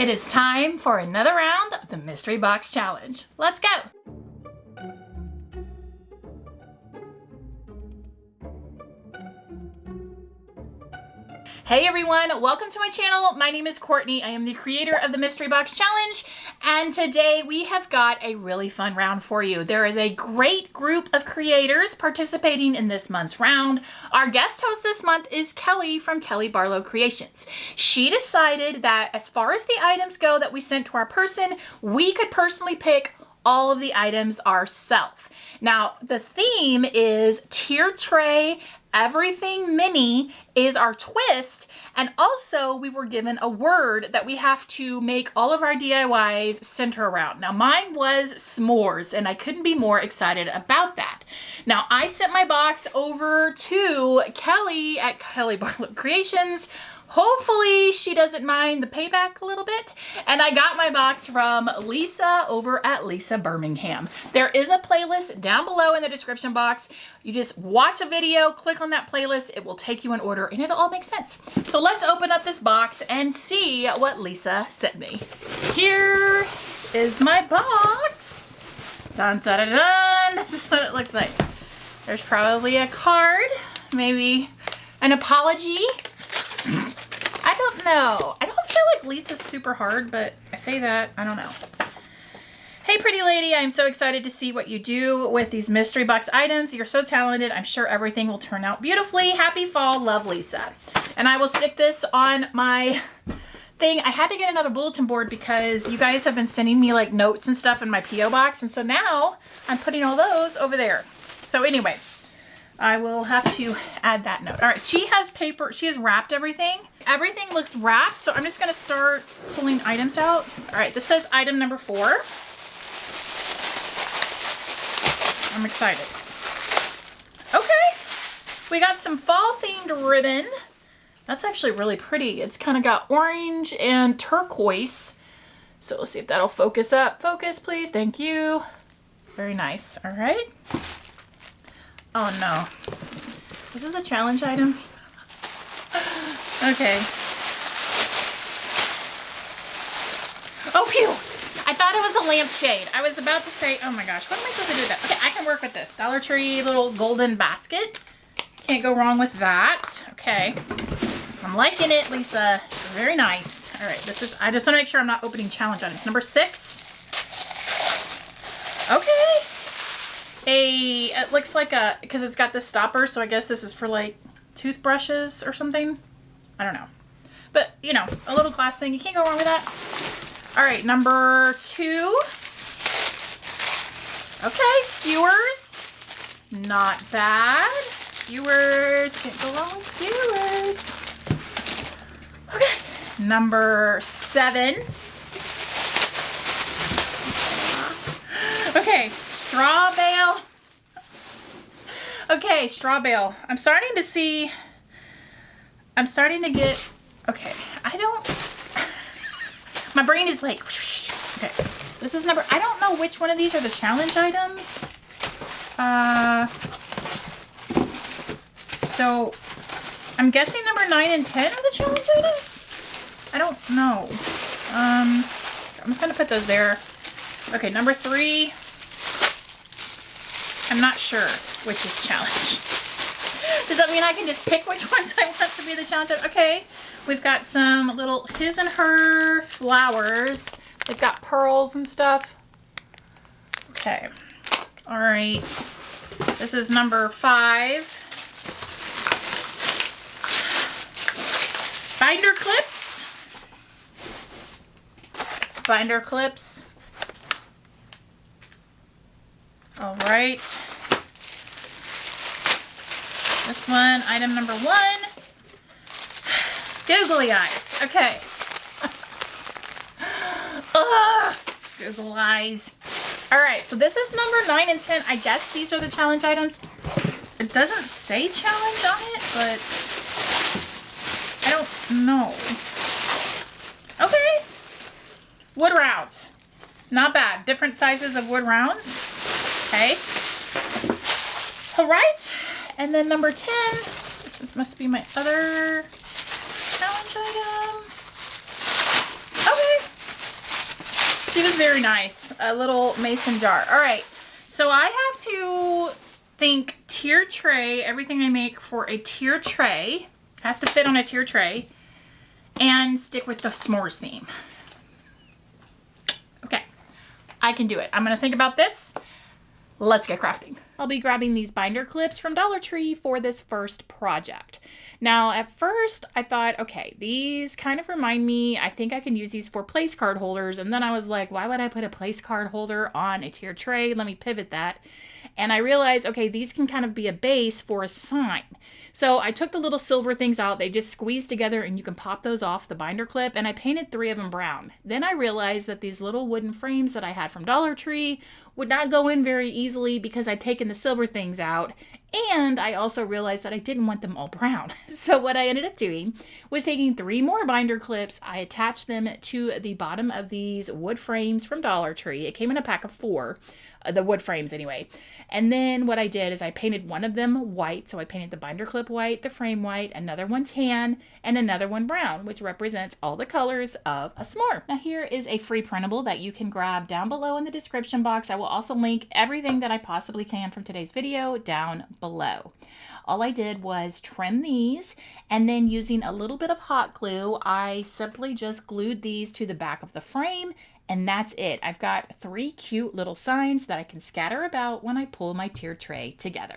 It is time for another round of the Mystery Box Challenge. Let's go! Hey everyone, welcome to my channel. My name is Courtney. I am the creator of the Mystery Box Challenge, and today we have got a really fun round for you. There is a great group of creators participating in this month's round. Our guest host this month is Kelly from Kelly Barlow Creations. She decided that as far as the items go that we sent to our person, we could personally pick all of the items ourselves. Now, the theme is tiered tray. Everything mini is our twist, and also we were given a word that we have to make all of our DIYs center around. Now mine was s'mores, and I couldn't be more excited about that. Now I sent my box over to Kelly at Kelly Barlow Creations. Hopefully she doesn't mind the payback a little bit. And I got my box from Lisa over at Lisa Birmingham. There is a playlist down below in the description box. You just watch a video, click on that playlist, it will take you in order, and it'll all make sense. So let's open up this box and see what Lisa sent me. Here is my box. Dun, dun, dun, dun. This is what it looks like. There's probably a card, maybe an apology. I don't know. I don't feel like Lisa's super hard, but I say that, I don't know. Hey pretty lady, I'm so excited to see what you do with these mystery box items. You're so talented. I'm sure everything will turn out beautifully. Happy fall, love, Lisa. And I will stick this on my thing. I had to get another bulletin board because you guys have been sending me like notes and stuff in my P.O. box. And so now I'm putting all those over there. So anyway, I will have to add that note. All right, she has paper, she has wrapped everything. Everything looks wrapped, so I'm just gonna start pulling items out. All right, this says item number 4. I'm excited. Okay, we got some fall themed ribbon. That's actually really pretty. It's kind of got orange and turquoise. So let's see if that'll focus up. Focus, please, thank you. Very nice, all right. Oh no. Is this a challenge item? Okay. Oh, phew! I thought it was a lampshade. I was about to say, oh my gosh, what am I supposed to do with that? Okay, I can work with this. Dollar Tree little golden basket. Can't go wrong with that. Okay. I'm liking it, Lisa. Very nice. All right, this is, I just want to make sure I'm not opening challenge items. Number 6. Okay. It looks like a, because it's got this stopper, so I guess this is for like toothbrushes or something. I don't know. But, you know, a little glass thing. You can't go wrong with that. All right, number 2. Okay, skewers. Not bad. Skewers. Can't go wrong with skewers. Okay, number 7. Okay. Straw bale. Okay, straw bale. I'm starting to get, okay, I don't, my brain is like, okay, this is number, I don't know which one of these are the challenge items. So I'm guessing number 9 and 10 are the challenge items? I don't know. I'm just gonna put those there. Okay, number 3. I'm not sure which is challenge. Does that mean I can just pick which ones I want to be the challenge? Okay, we've got some little his and her flowers. They've got pearls and stuff. Okay, all right. This is number 5. Binder clips. Binder clips. All right. This one, item number 1. Googly eyes. Okay. Ugh, Google eyes. All right, so this is number 9 and 10. I guess these are the challenge items. It doesn't say challenge on it, but I don't know. Okay. Wood rounds. Not bad. Different sizes of wood rounds. Okay. All right. And then number 10. Must be my other challenge item. Okay. She was very nice. A little mason jar. All right. So I have to think tier tray. Everything I make for a tier tray has to fit on a tier tray and stick with the s'mores theme. Okay. I can do it. I'm going to think about this. Let's get crafting. I'll be grabbing these binder clips from Dollar Tree for this first project. Now, at first I thought, okay, these kind of remind me, I think I can use these for place card holders. And then I was like, why would I put a place card holder on a tier tray? Let me pivot that. And I realized, okay, these can kind of be a base for a sign. So I took the little silver things out. They just squeeze together and you can pop those off the binder clip. And I painted 3 of them brown. Then I realized that these little wooden frames that I had from Dollar Tree would not go in very easily because I'd taken the silver things out. And I also realized that I didn't want them all brown. So what I ended up doing was taking 3 more binder clips. I attached them to the bottom of these wood frames from Dollar Tree. It came in a pack of 4. The wood frames anyway. And then what I did is I painted one of them white. So I painted the binder clip white, the frame white, another one tan, and another one brown, which represents all the colors of a s'more. Now here is a free printable that you can grab down below in the description box. I will also link everything that I possibly can from today's video down below. All I did was trim these, and then using a little bit of hot glue, I simply just glued these to the back of the frame. And that's it. I've got 3 cute little signs that I can scatter about when I pull my tier tray together.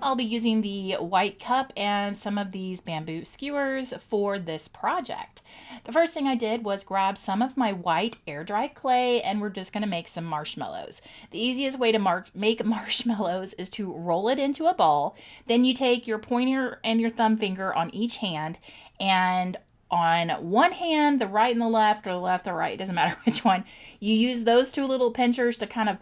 I'll be using the white cup and some of these bamboo skewers for this project. The first thing I did was grab some of my white air dry clay, and we're just going to make some marshmallows. The easiest way to make marshmallows is to roll it into a ball. Then you take your pointer and your thumb finger on each hand, and on one hand, the right and the left, or the left or right, it doesn't matter which one, you use those 2 little pinchers to kind of,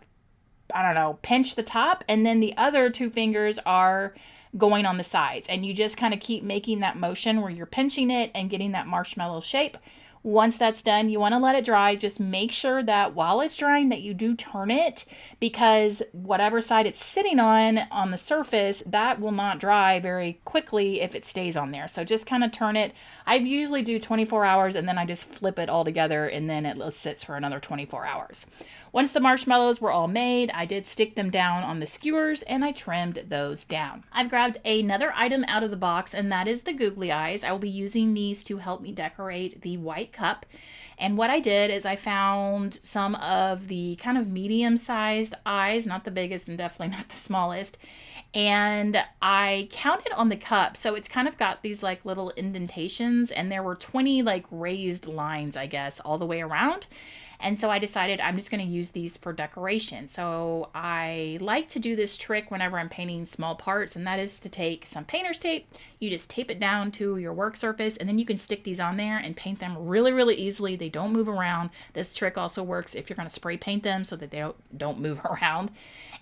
I don't know, pinch the top, and then the other 2 fingers are going on the sides, and you just kind of keep making that motion where you're pinching it and getting that marshmallow shape. Once that's done, you want to let it dry. Just make sure that while it's drying that you do turn it, because whatever side it's sitting on the surface, that will not dry very quickly if it stays on there. So just kind of turn it. I usually do 24 hours and then I just flip it all together, and then it sits for another 24 hours. Once the marshmallows were all made, I did stick them down on the skewers and I trimmed those down. I've grabbed another item out of the box, and that is the googly eyes. I will be using these to help me decorate the white cup. And what I did is I found some of the kind of medium-sized eyes, not the biggest and definitely not the smallest, and I counted on the cup. So it's kind of got these like little indentations, and there were 20 like raised lines, I guess, all the way around. And so I decided I'm just going to use these for decoration. So I like to do this trick whenever I'm painting small parts, and that is to take some painter's tape. You just tape it down to your work surface, and then you can stick these on there and paint them really, really easily. They don't move around. This trick also works if you're going to spray paint them so that they don't move around.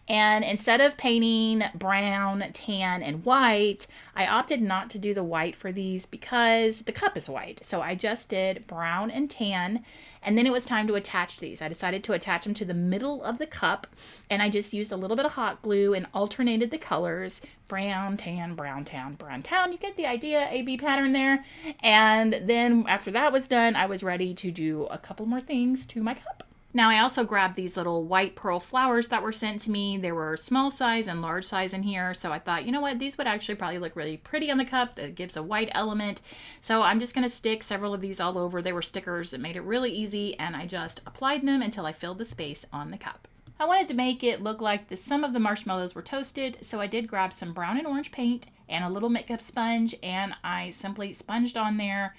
And instead of painting brown, tan, and white, I opted not to do the white for these because the cup is white. So I just did brown and tan, and then it was time to attach these. I decided to attach them to the middle of the cup, and I just used a little bit of hot glue and alternated the colors. Brown, tan, brown, tan, brown, tan. You get the idea, A-B pattern there. And then after that was done, I was ready to do a couple more things to my cup. Now I also grabbed these little white pearl flowers that were sent to me. There were small size and large size in here. So I thought, you know what, these would actually probably look really pretty on the cup. It gives a white element. So I'm just going to stick several of these all over. They were stickers. It made it really easy, and I just applied them until I filled the space on the cup. I wanted to make it look like some of the marshmallows were toasted, so I did grab some brown and orange paint and a little makeup sponge, and I simply sponged on there.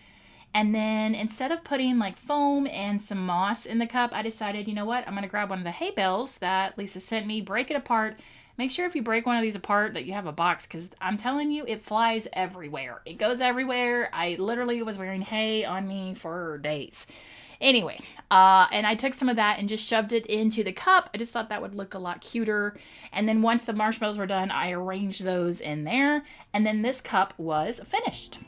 And then instead of putting like foam and some moss in the cup, I decided, you know what, I'm going to grab one of the hay bales that Lisa sent me, break it apart. Make sure if you break one of these apart that you have a box, because I'm telling you, it flies everywhere. It goes everywhere. I literally was wearing hay on me for days. Anyway, and I took some of that and just shoved it into the cup. I just thought that would look a lot cuter. And then once the marshmallows were done, I arranged those in there. And then this cup was finished.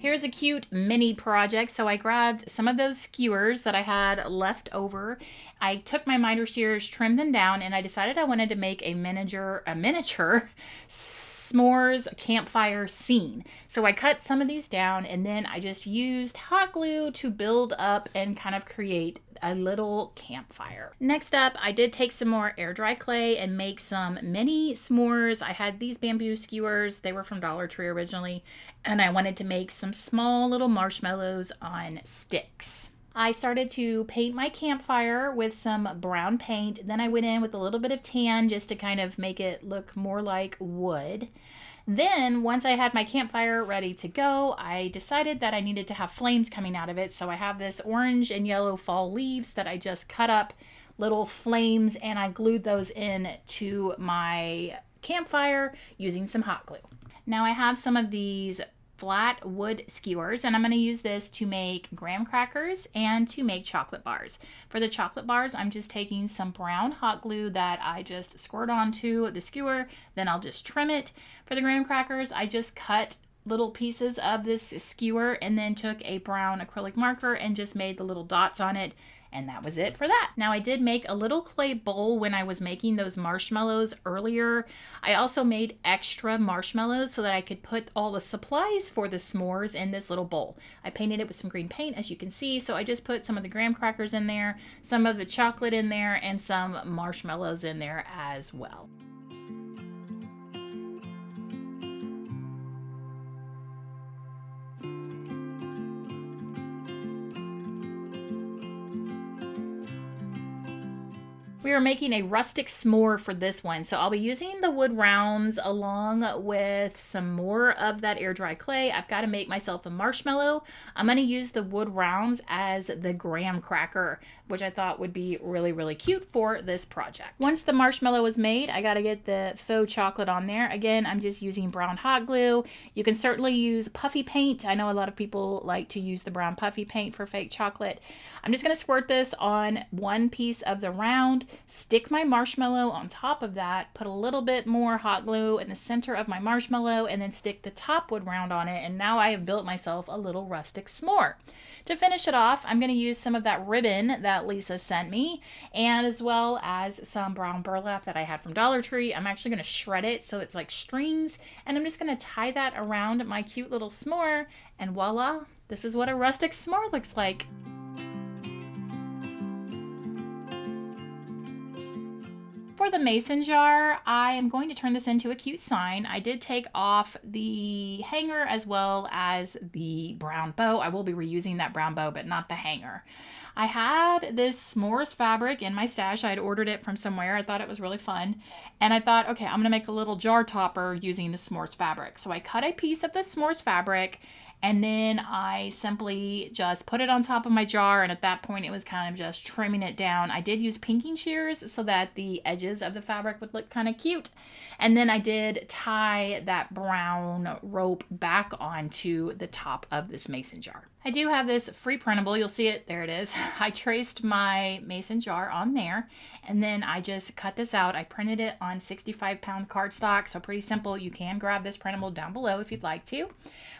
Here's a cute mini project. So I grabbed some of those skewers that I had left over. I took my miter shears, trimmed them down, and I decided I wanted to make a miniature s'mores campfire scene. So I cut some of these down, and then I just used hot glue to build up and kind of create a little campfire. Next up, I did take some more air dry clay and make some mini s'mores. I had these bamboo skewers. They were from Dollar Tree originally, and I wanted to make some small little marshmallows on sticks. I started to paint my campfire with some brown paint. Then I went in with a little bit of tan just to kind of make it look more like wood. Then, once I had my campfire ready to go, I decided that I needed to have flames coming out of it. So I have this orange and yellow fall leaves that I just cut up little flames, and I glued those in to my campfire using some hot glue. Now I have some of these flat wood skewers, and I'm going to use this to make graham crackers and to make chocolate bars. For the chocolate bars, I'm just taking some brown hot glue that I just squirt onto the skewer, then I'll just trim it. For the graham crackers, I just cut little pieces of this skewer and then took a brown acrylic marker and just made the little dots on it. And that was it for that. Now I did make a little clay bowl when I was making those marshmallows earlier. I also made extra marshmallows so that I could put all the supplies for the s'mores in this little bowl. I painted it with some green paint, as you can see. So I just put some of the graham crackers in there, some of the chocolate in there, and some marshmallows in there as well. We are making a rustic s'more for this one. So I'll be using the wood rounds along with some more of that air dry clay. I've got to make myself a marshmallow. I'm going to use the wood rounds as the graham cracker, which I thought would be really, really cute for this project. Once the marshmallow is made, I got to get the faux chocolate on there. Again, I'm just using brown hot glue. You can certainly use puffy paint. I know a lot of people like to use the brown puffy paint for fake chocolate. I'm just going to squirt this on one piece of the round, stick my marshmallow on top of that, put a little bit more hot glue in the center of my marshmallow, and then stick the top wood round on it. And now I have built myself a little rustic s'more. To finish it off, I'm going to use some of that ribbon that Lisa sent me, and as well as some brown burlap that I had from Dollar Tree. I'm actually going to shred it so it's like strings, and I'm just going to tie that around my cute little s'more, and voila, this is what a rustic s'more looks like. For the mason jar, I am going to turn this into a cute sign. I did take off the hanger as well as the brown bow. I will be reusing that brown bow, but not the hanger. I had this s'mores fabric in my stash. I had ordered it from somewhere. I thought it was really fun. And I thought, okay, I'm going to make a little jar topper using the s'mores fabric. So I cut a piece of the s'mores fabric, and then I simply just put it on top of my jar, and at that point it was kind of just trimming it down. I did use pinking shears so that the edges of the fabric would look kind of cute. And then I did tie that brown rope back onto the top of this mason jar. I do have this free printable. You'll see it. There it is. I traced my mason jar on there, and then I just cut this out. I printed it on 65-pound cardstock, so pretty simple. You can grab this printable down below if you'd like to.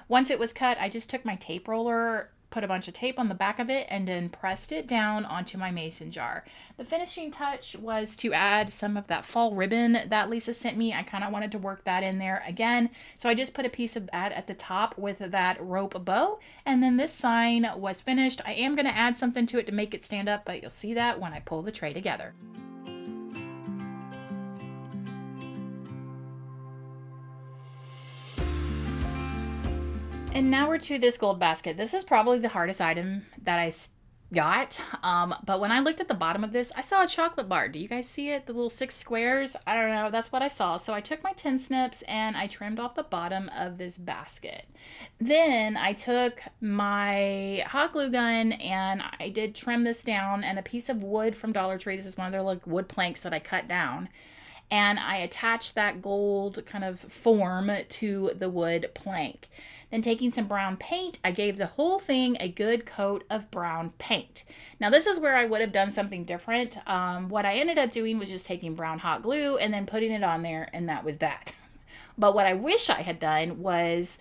Once it was cut, I just took my tape roller, put a bunch of tape on the back of it, and then pressed it down onto my mason jar. The finishing touch was to add some of that fall ribbon that Lisa sent me. I kind of wanted to work that in there again. So I just put a piece of that at the top with that rope bow, and then this sign was finished. I am going to add something to it to make it stand up, but you'll see that when I pull the tray together. And now we're to this gold basket. This is probably the hardest item that I got. But when I looked at the bottom of this, I saw a chocolate bar. Do you guys see it? The little 6 squares? I don't know. That's what I saw. So I took my tin snips and I trimmed off the bottom of this basket. Then I took my hot glue gun and I did trim this down, and a piece of wood from Dollar Tree. This is one of their like wood planks that I cut down. And I attached that gold kind of form to the wood plank. Then taking some brown paint, I gave the whole thing a good coat of brown paint. Now this is where I would have done something different. What I ended up doing was just taking brown hot glue and then putting it on there, and that was that. But what I wish I had done was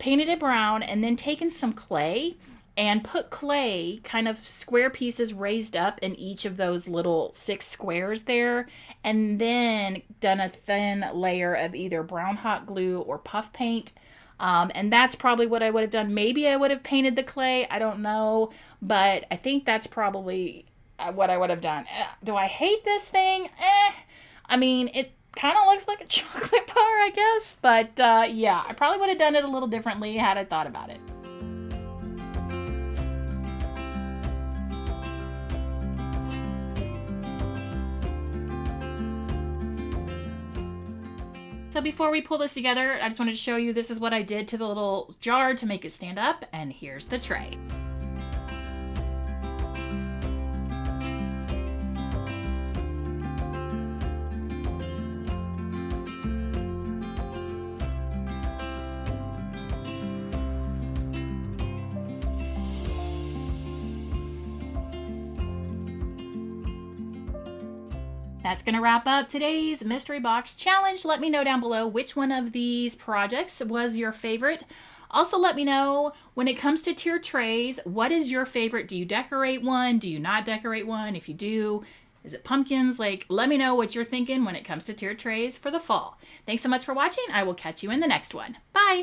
painted it brown, and then taken some clay and put clay, kind of square pieces raised up in each of those little 6 squares there, and then done a thin layer of either brown hot glue or puff paint. And that's probably what I would have done. Maybe I would have painted the clay. I don't know. But I think that's probably what I would have done. Do I hate this thing? I mean, it kind of looks like a chocolate bar, I guess. But yeah, I probably would have done it a little differently had I thought about it. So before we pull this together, I just wanted to show you this is what I did to the little jar to make it stand up, and here's the tray. That's going to wrap up today's mystery box challenge. Let me know down below which one of these projects was your favorite. Also, let me know when it comes to tier trays, what is your favorite? Do you decorate one? Do you not decorate one? If you do, is it pumpkins? Like, let me know what you're thinking when it comes to tier trays for the fall. Thanks so much for watching. I will catch you in the next one. Bye.